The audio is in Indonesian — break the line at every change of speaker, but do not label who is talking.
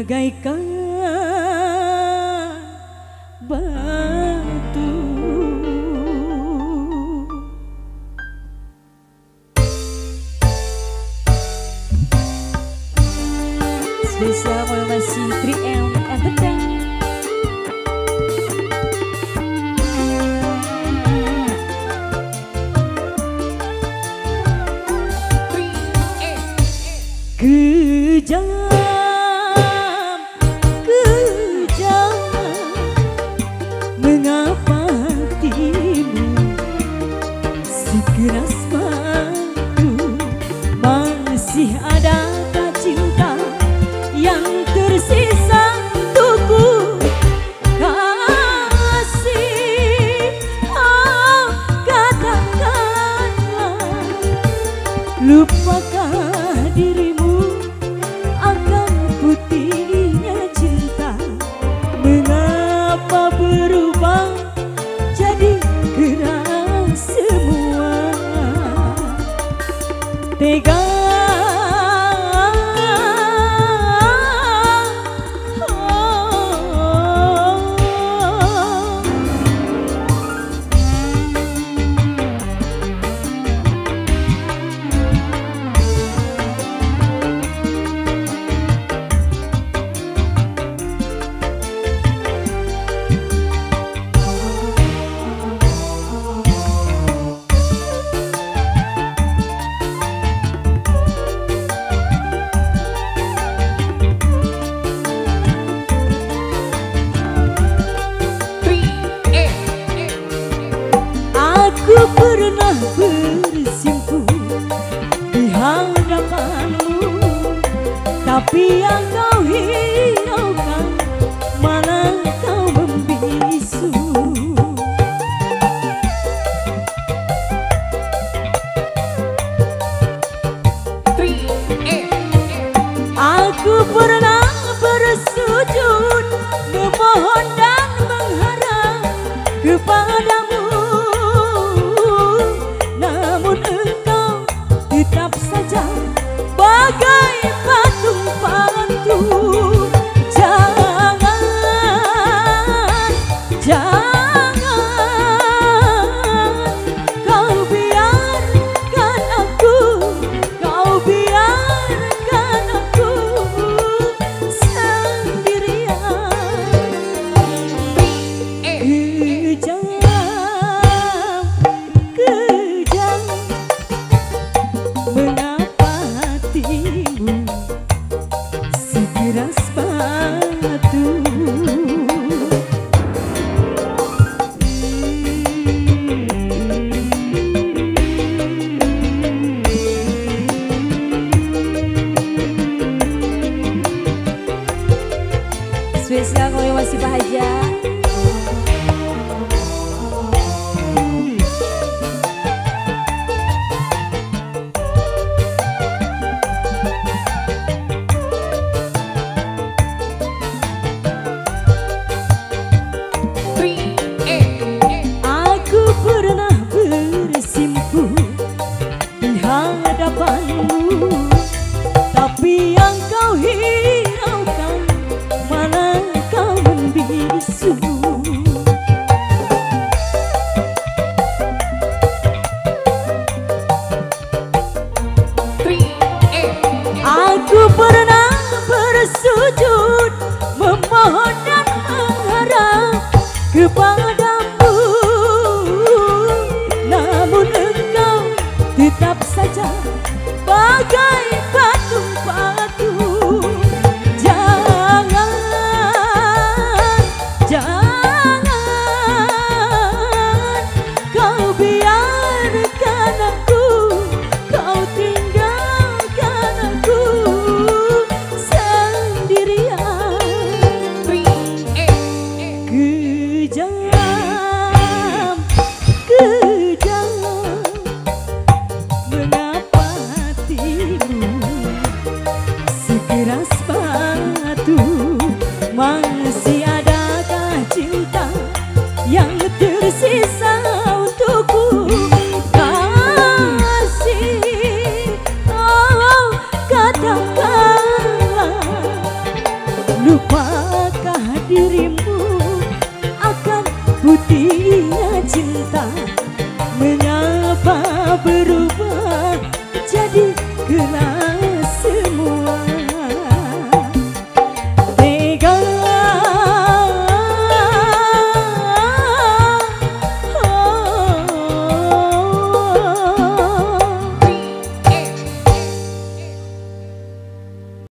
bagaikan batu. Spesial masih 3M Entertainment. Kejam, kejam, mengapa hatimu sekeras batu? Masih adakah cinta yang tersisa untukku? Kasih, oh katakanlah, lupakan dirimu akan putihnya cinta. Mengapa berubah jadi keras semua? Tega aku pernah bersimpu di hadapanmu, tapi yang kau hiraukan malah kau membisu. Aku pernah bersujud memohon dan mengharap kepadamu, namun engkau tetap saja bagai patung patung. Jangan, jangan kau biarkan aku, kau biarkan aku sendirian. Kejam, mengapa hatimu sekeras batu? Spesial kalau masih bahagia. Hadapanmu, tapi yang kau hiraukan malah kau membisu. Aku pernah bersujud memohon dan mengharap kepadamu, namun engkau tetap saja bagai patung patung. Jangan, jangan kau biarkan aku, kau tinggalkan aku sendirian. Kejam, kejam, mengapa hatimu jadi gerak